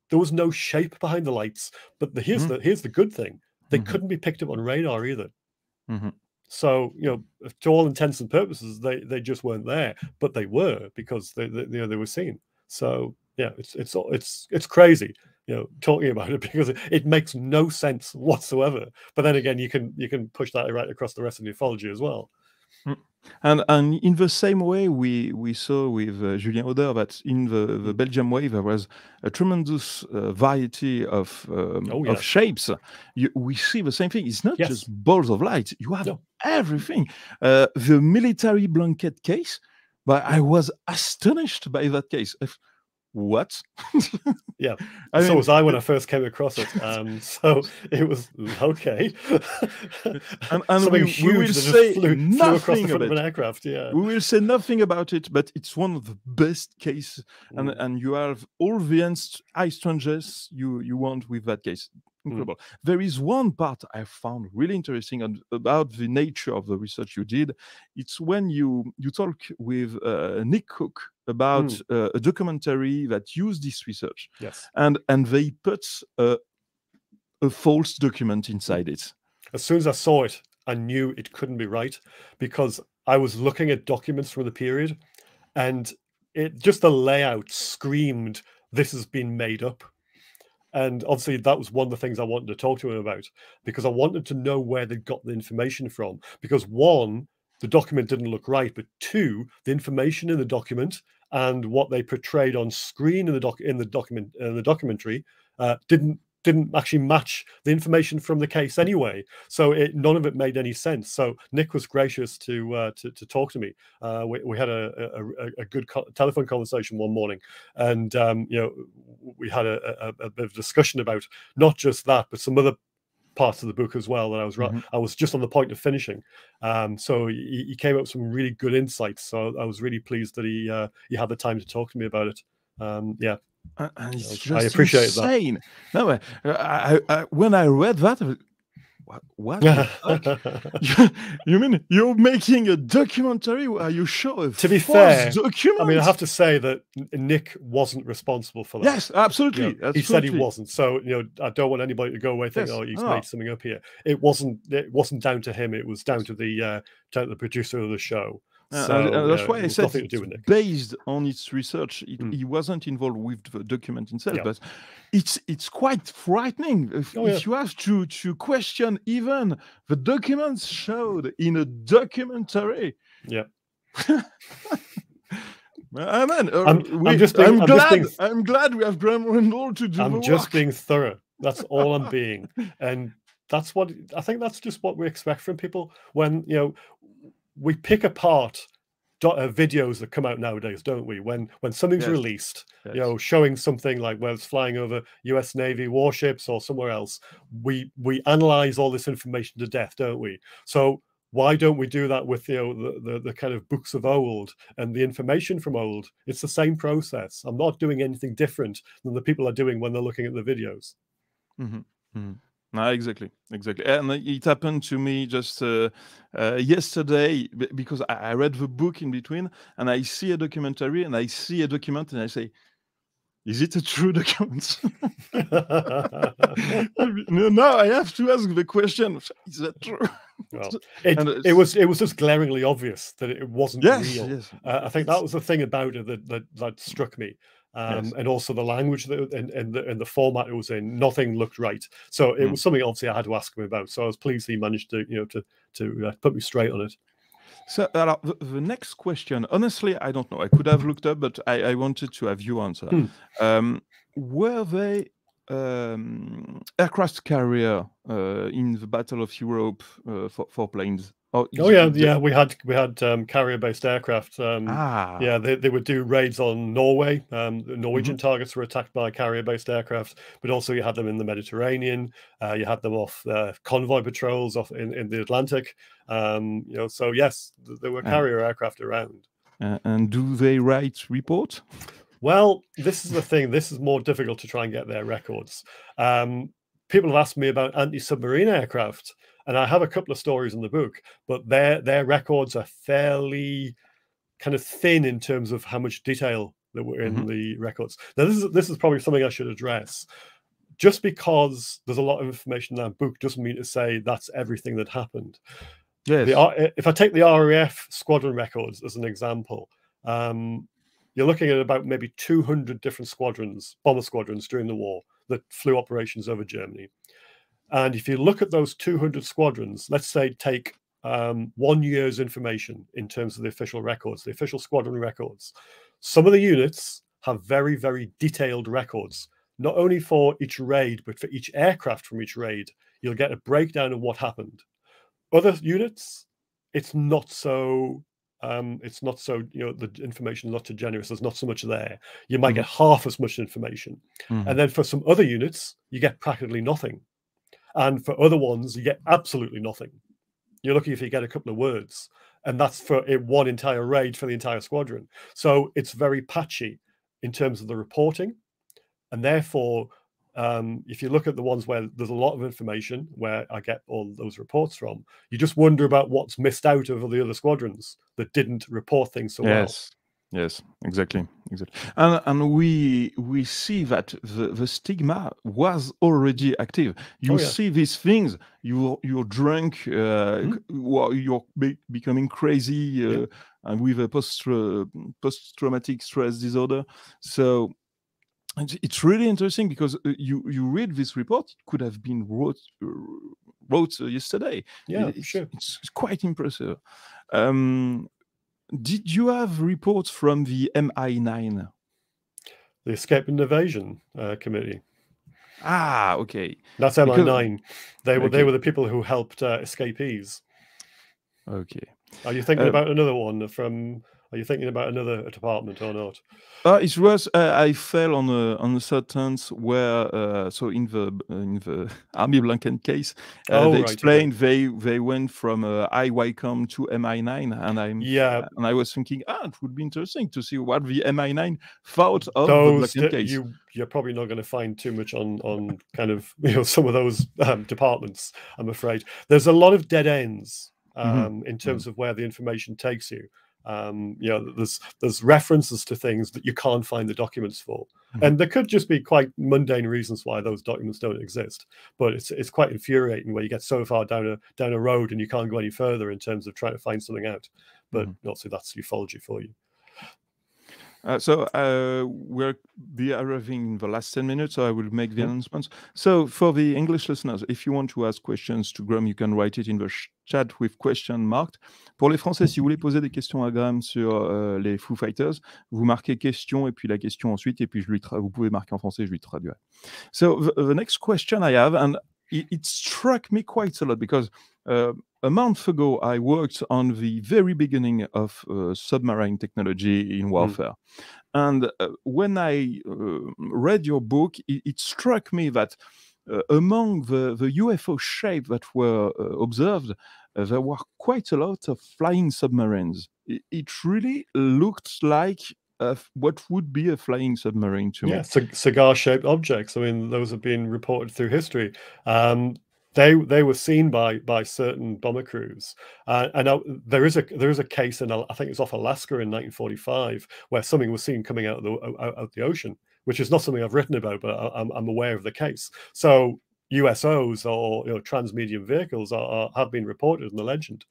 there was no shape behind the lights. But here's the good thing: they couldn't be picked up on radar either. So to all intents and purposes, they just weren't there. But they were, because they were seen. So yeah, it's crazy, talking about it, because it makes no sense whatsoever. But then again, you can push that right across the rest of ufology as well. And in the same way, we saw with Julien Oder that in the Belgium wave there was a tremendous variety of shapes. We see the same thing. It's not just balls of light. You have everything. The military blanket case, but I was astonished by that case. What? Yeah, so was I when I first came across it. So it was okay. and we will say nothing about an aircraft. Yeah, we will say nothing about it, but it's one of the best cases, and you have all the high strengths you want with that case. Incredible. There is one part I found really interesting about the nature of the research you did. It's when you talk with Nick Cook about a documentary that used this research. Yes. And they put a false document inside it. As soon as I saw it, I knew it couldn't be right, because I was looking at documents from the period, and the layout screamed, this has been made up. And obviously that was one of the things I wanted to talk to him about, because I wanted to know where they got the information from. Because one, the document didn't look right, but two, the information in the document and what they portrayed on screen in the documentary didn't actually match the information from the case anyway. So none of it made any sense. So Nick was gracious to talk to me. We had a good telephone conversation one morning, and we had a bit of discussion about not just that, but some other parts of the book as well that I was just on the point of finishing. So he came up with some really good insights. So I was really pleased that he had the time to talk to me about it. Yeah. And it's just I appreciate insane. No, when I read that, what the fuck? You mean you're making a documentary where you show a to be fair document? I mean, I have to say that Nick wasn't responsible for that. Yes, absolutely. He said he wasn't. So I don't want anybody to go away thinking, oh, he's made something up here. It wasn't down to him. It was down to the producer of the show. So that's why I said it's based on its research. He wasn't involved with the document itself, but it's quite frightening if you have to question even the documents showed in a documentary. Yeah. I'm glad we have Graeme Rendall to do the work. I'm just being thorough. That's all I'm being. And that's what I think that's just what we expect from people when, we pick apart videos that come out nowadays, don't we? When something's released, showing something like where it's flying over US Navy warships or somewhere else, we analyze all this information to death, don't we? So why don't we do that with the kind of books of old and the information from old? It's the same process. I'm not doing anything different than the people are doing when they're looking at the videos. No, exactly. And it happened to me just yesterday, because I read the book in between, and I see a documentary, and I see a document, and I say, is it a true document? No, I have to ask the question, is that true? Well, it was just glaringly obvious that it wasn't real. Yes. I think that was the thing about it that struck me. And also the language and the format it was in, nothing looked right. So it was something obviously I had to ask him about. So I was pleased he managed to put me straight on it. So the next question, honestly, I don't know. I could have looked up, but I wanted to have you answer. Were they aircraft carrier in the Battle of Europe for planes? We had carrier-based aircraft. They would do raids on Norway. The Norwegian targets were attacked by carrier-based aircraft, but also you had them in the Mediterranean. You had them off convoy patrols off in the Atlantic. So yes, there were carrier aircraft around. And do they write reports? Well, this is the thing. This is more difficult to try and get their records. People have asked me about anti-submarine aircraft. And I have a couple of stories in the book, but their records are fairly kind of thin in terms of how much detail that were in the records. Now, this is probably something I should address. Just because there's a lot of information in that book doesn't mean to say that's everything that happened. Yes. If I take the RAF squadron records as an example, you're looking at about maybe 200 different squadrons, bomber squadrons during the war that flew operations over Germany. And if you look at those 200 squadrons, let's say take 1 year's information in terms of the official records, the official squadron records, some of the units have very, very detailed records, not only for each raid, but for each aircraft from each raid. You'll get a breakdown of what happened. Other units, it's not so, the information is not too generous. There's not so much there. You might get half as much information. And then for some other units, you get practically nothing. And for other ones, you get absolutely nothing. You're lucky if you get a couple of words. And that's for one entire raid for the entire squadron. So it's very patchy in terms of the reporting. And therefore, if you look at the ones where there's a lot of information, where I get all those reports from, you just wonder about what's missed out of the other squadrons that didn't report things so well. Yes, exactly. And we see that the stigma was already active. You see these things. You're drunk. You're becoming crazy and with a post-traumatic stress disorder. So It's really interesting because you read this report. It could have been wrote yesterday. Yeah, sure. It's quite impressive. Did you have reports from the MI9? The Escape and Evasion Committee. Ah, okay. That's MI9. They were the people who helped escapees. Okay. Are you thinking about another one from? Are you thinking about another department or not? It was I fell on a sentence where so in the Army Blanket case they explained they went from IWICOM to MI9, and I was thinking it would be interesting to see what the MI9 thought of the Blanket case. You're probably not going to find too much on kind of some of those departments. I'm afraid there's a lot of dead ends in terms of where the information takes you. There's references to things that you can't find the documents for, and there could just be quite mundane reasons why those documents don't exist. But it's quite infuriating where you get so far down a road and you can't go any further in terms of trying to find something out. But obviously that's ufology for you. So we'll be arriving in the last 10 minutes, so I will make the announcements. So for the English listeners, if you want to ask questions to Graeme, you can write it in the chat with question marked. Pour les Français, si vous voulez poser des questions à Graeme sur les Foo Fighters, vous marquez question et puis la question ensuite, et puis vous pouvez marquer en français, je lui traduirai. So the next question I have, and it struck me quite a lot because a month ago, I worked on the very beginning of submarine technology in warfare. And when I read your book, it struck me that among the UFO shape that were observed, there were quite a lot of flying submarines. It really looked like what would be a flying submarine to me. Yeah, cigar-shaped objects. I mean, those have been reported through history. They were seen by certain bomber crews, and there is a case in, I think it's off Alaska in 1945, where something was seen coming out of the ocean, which is not something I've written about, but I'm aware of the case. So USOs or transmedium vehicles have been reported in the legend.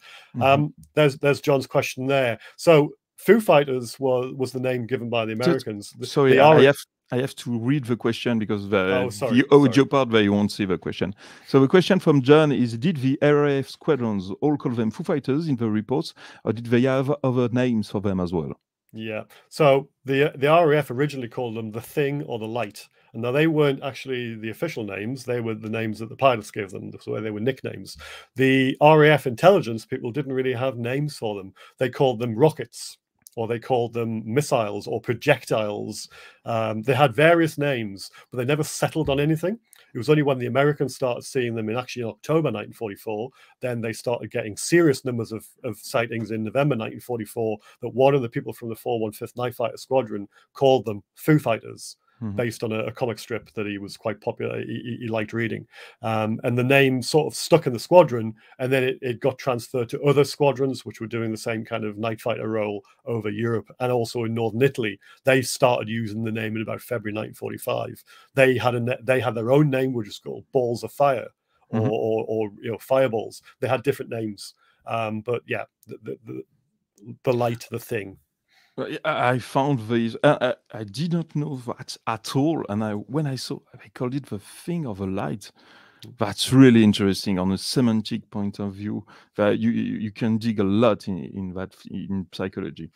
There's John's question there. So Foo Fighters was the name given by the Americans. Sorry, I have to read the question because the audio part where you won't see the question. So the question from John is: did the RAF squadrons all call them Foo Fighters in the reports, or did they have other names for them as well? Yeah. So the RAF originally called them the Thing or the Light. And now they weren't actually the official names. They were the names that the pilots gave them, so they were nicknames. The RAF intelligence people didn't really have names for them. They called them rockets, or they called them missiles or projectiles. They had various names, but they never settled on anything. It was only when the Americans started seeing them in October 1944, then they started getting serious numbers of sightings in November 1944, that one of the people from the 415th Night Fighter Squadron called them Foo Fighters, based on a comic strip that he was quite popular. He liked reading. And the name sort of stuck in the squadron, and then it got transferred to other squadrons, which were doing the same kind of night fighter role over Europe, and also in Northern Italy. They started using the name in about February 1945. They had their own name, which is called Balls of Fire, or Fireballs. They had different names. But yeah, the Light, the Thing. I found these. I did not know that at all, and when I saw, I called it the Thing or the Light. That's really interesting on a semantic point of view. You can dig a lot in psychology.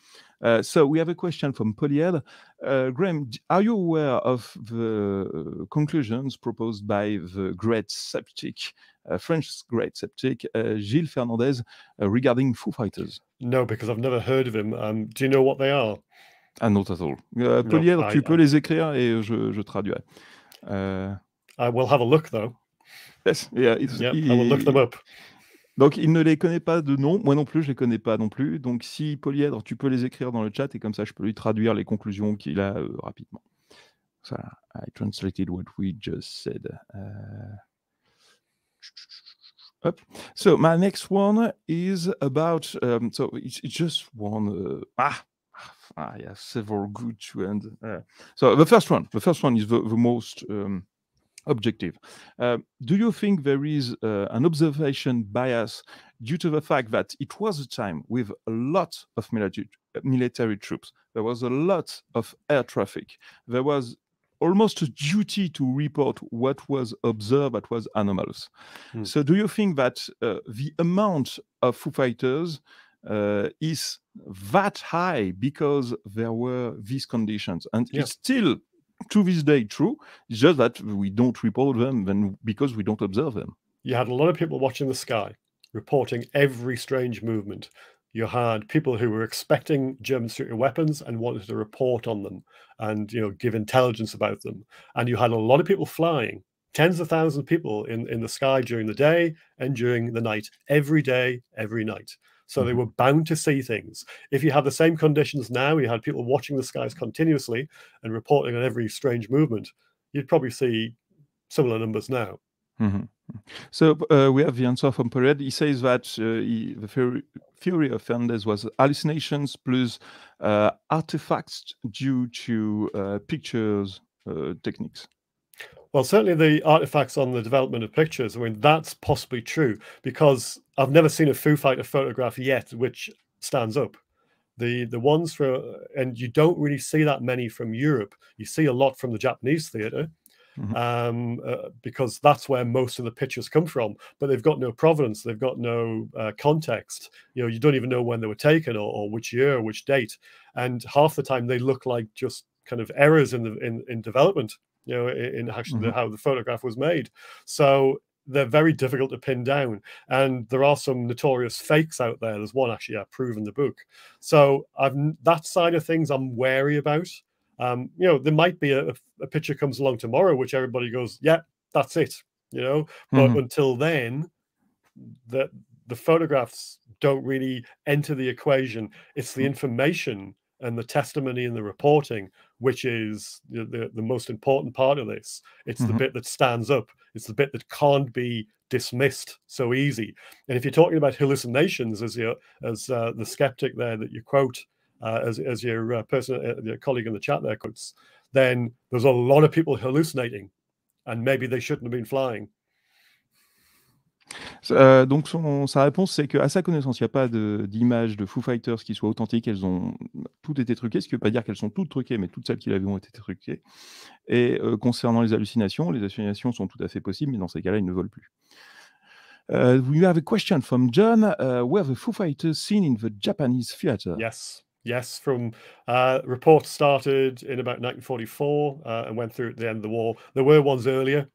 So we have a question from Polyed. Graeme, are you aware of the conclusions proposed by the great skeptic, French great skeptic, Gilles Fernandez, regarding Foo Fighters? No, because I've never heard of him. Do you know what they are? Not at all. Polyed, tu peux les écrire et je traduirai. I will have a look, though. Yes, yeah, I will look them up. Donc, il ne les connaît pas de nom. Moi non plus, je les connais pas non plus. Donc, si Polyèdre, tu peux les écrire dans le chat et comme ça, je peux lui traduire les conclusions qu'il a rapidement. So, I translated what we just said. So, my next one is about. So, it's just one. I have several good to end. So, the first one is the most. Objective. Do you think there is an observation bias due to the fact that it was a time with a lot of military troops? There was a lot of air traffic. There was almost a duty to report what was observed, what was anomalous. So do you think that the amount of Foo Fighters is that high because there were these conditions? And it's still, to this day, true. It's just that we don't report them because we don't observe them. You had a lot of people watching the sky, reporting every strange movement. You had people who were expecting German nuclear weapons and wanted to report on them and, you know, give intelligence about them. And you had a lot of people flying, tens of thousands of people in the sky during the day and during the night, every day, every night. So they were bound to see things. If you had the same conditions now, you had people watching the skies continuously and reporting on every strange movement, you'd probably see similar numbers now. So we have the answer from Pered. He says that the theory of Rendall was hallucinations plus artifacts due to pictures techniques. Well, certainly the artifacts on the development of pictures, I mean, that's possibly true, because I've never seen a Foo Fighter photograph yet which stands up. The ones and you don't really see that many from Europe. You see a lot from the Japanese theatre, because that's where most of the pictures come from, but they've got no provenance, they've got no context. You know, you don't even know when they were taken or which year or which date, and half the time they look like just kind of errors in development, you know, in actually how the photograph was made. So they're very difficult to pin down, and there are some notorious fakes out there. There's one actually I prove in the book. So that side of things I'm wary about. You know, there might be a picture comes along tomorrow which everybody goes, yeah, that's it, you know, but until then, the photographs don't really enter the equation. It's the information and the testimony and the reporting which is the most important part of this. It's the bit that stands up. It's the bit that can't be dismissed so easy. And if you're talking about hallucinations, as the skeptic there that you quote, as your your colleague in the chat there quotes, then there's a lot of people hallucinating, and maybe they shouldn't have been flying. Donc sa réponse, c'est qu'à sa connaissance, il n'y a pas d'images de Foo Fighters qui soient authentiques. Elles ont toutes été truquées, ce qui ne veut pas dire qu'elles sont toutes truquées, mais toutes celles qu'il avait ont été truquées. Et concernant les hallucinations sont tout à fait possibles, mais dans ces cas-là, ils ne volent plus. We have a question from John. Were the Foo Fighters seen in the Japanese theater? Yes, from reports started in about 1944 and went through at the end of the war. There were ones earlier,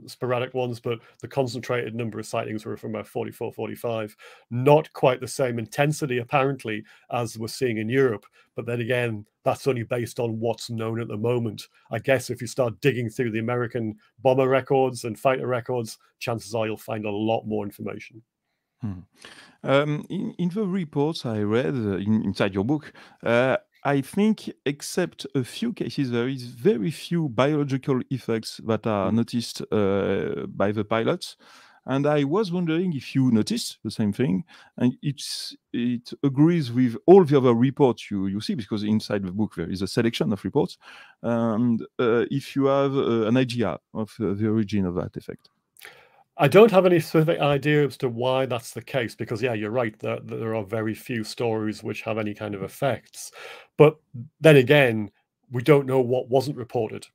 sporadic ones, but the concentrated number of sightings were from about 44, 45. Not quite the same intensity, apparently, as we're seeing in Europe. But then again, that's only based on what's known at the moment. I guess if you start digging through the American bomber records and fighter records, chances are you'll find a lot more information. In the reports I read inside your book, I think except a few cases, there is very few biological effects that are noticed by the pilots. And I was wondering if you noticed the same thing, and it agrees with all the other reports you see, because inside the book there is a selection of reports, and if you have an idea of the origin of that effect. I don't have any specific idea as to why that's the case, because, yeah, you're right, there are very few stories which have any kind of effects. But then again, we don't know what wasn't reported.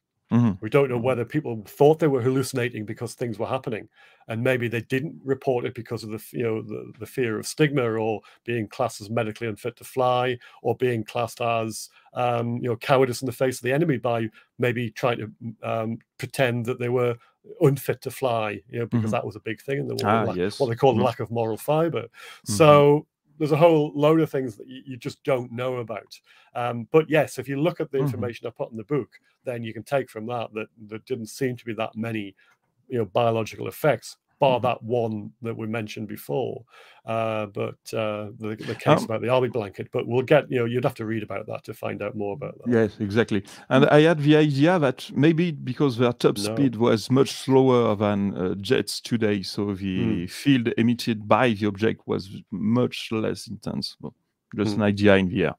We don't know whether people thought they were hallucinating because things were happening, and maybe they didn't report it because of the fear of stigma, or being classed as medically unfit to fly, or being classed as cowardice in the face of the enemy by maybe trying to pretend that they were unfit to fly, because that was a big thing in the war. What they call the lack of moral fiber. So there's a whole load of things that you just don't know about. But yes, if you look at the information I put in the book, then you can take from that there didn't seem to be that many, biological effects, bar that one that we mentioned before. But the case about the army blanket. But we'll get, you'd have to read about that to find out more about that. Yes, exactly. And I had the idea that maybe because their top speed was much slower than jets today, so the field emitted by the object was much less intense. Well, just an idea in the air.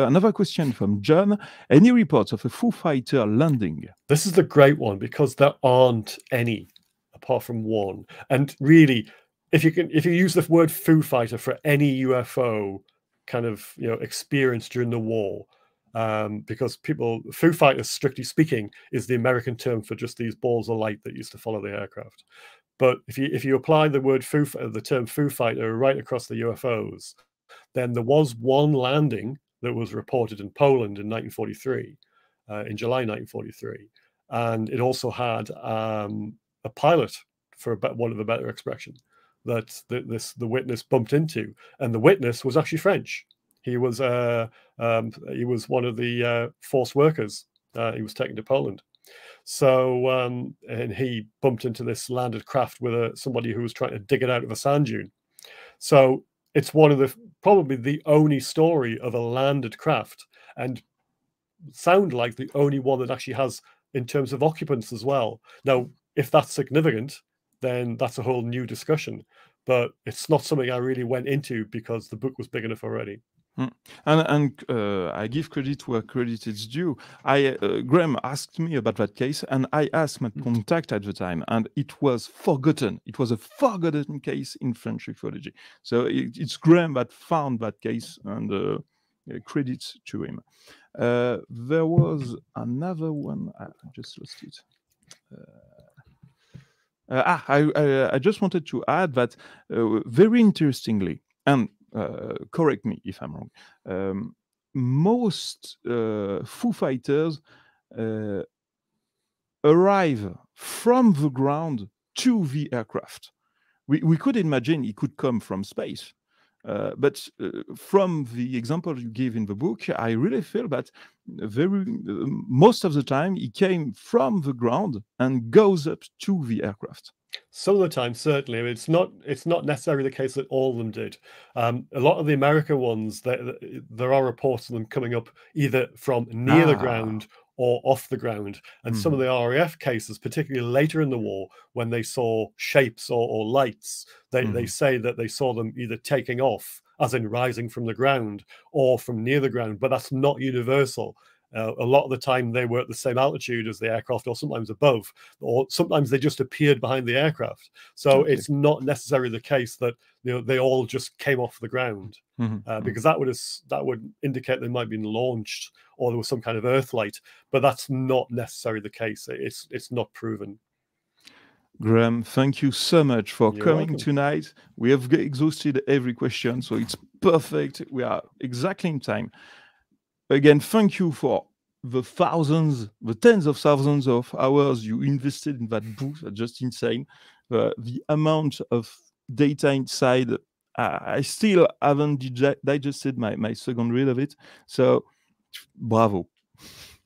Another question from John. Any reports of a Foo Fighter landing? This is the great one, because there aren't any, apart from one. And really, if you use the word Foo Fighter for any UFO kind of experience during the war, because Foo Fighters, strictly speaking, is the American term for just these balls of light that used to follow the aircraft. But if you apply the term Foo Fighter right across the UFOs, then there was one landing that was reported in Poland in 1943, in July 1943, and it also had a pilot, for want of a better expression, that the witness bumped into, and the witness was actually French. He was one of the forced workers. He was taken to Poland. So and he bumped into this landed craft with somebody who was trying to dig it out of a sand dune. So it's probably the only story of a landed craft, and sound like the only one that actually has in terms of occupants as well. Now, if that's significant, then that's a whole new discussion. But it's not something I really went into because the book was big enough already. And I give credit where credit is due. Graeme asked me about that case, and I asked my contact at the time, and it was forgotten. It was a forgotten case in French ufology. So it's Graeme that found that case, and credit to him. There was another one. I just lost it. I just wanted to add that very interestingly, and correct me if I'm wrong, most Foo Fighters arrive from the ground to the aircraft. We could imagine it could come from space. But from the example you gave in the book, I really feel that most of the time he came from the ground and goes up to the aircraft. Some of the time, certainly. I mean, it's not necessarily the case that all of them did. A lot of the American ones, there are reports of them coming up either from near the ground or off the ground. And some of the RAF cases, particularly later in the war, when they saw shapes or lights, they say that they saw them either taking off, as in rising from the ground, or from near the ground. But that's not universal. A lot of the time they were at the same altitude as the aircraft, or sometimes above, or sometimes they just appeared behind the aircraft. So it's not necessarily the case that they all just came off the ground, because that would indicate they might have been launched or there was some kind of earthlight. But that's not necessarily the case. It's not proven. Graeme, thank you so much for coming tonight. We have exhausted every question, so it's perfect. We are exactly in time. Again, thank you for the tens of thousands of hours you invested in that book. That's just insane. The amount of data inside, I still haven't digested my second read of it. So, bravo.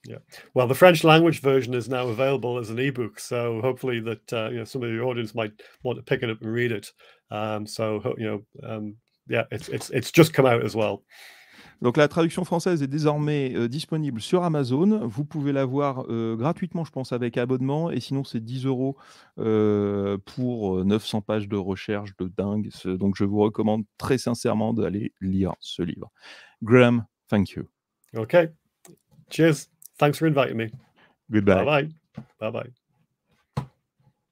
Yeah. Well, the French language version is now available as an ebook. So hopefully that some of the audience might want to pick it up and read it. Yeah, it's just come out as well. Donc la traduction française est désormais disponible sur Amazon. Vous pouvez la voir gratuitement, je pense, avec abonnement. Et sinon, c'est 10 € pour 900 pages de recherche de dingue. Donc je vous recommande très sincèrement d'aller lire ce livre. Graeme, thank you. Okay. Cheers. Thanks for inviting me. Goodbye. Bye-bye. Bye-bye.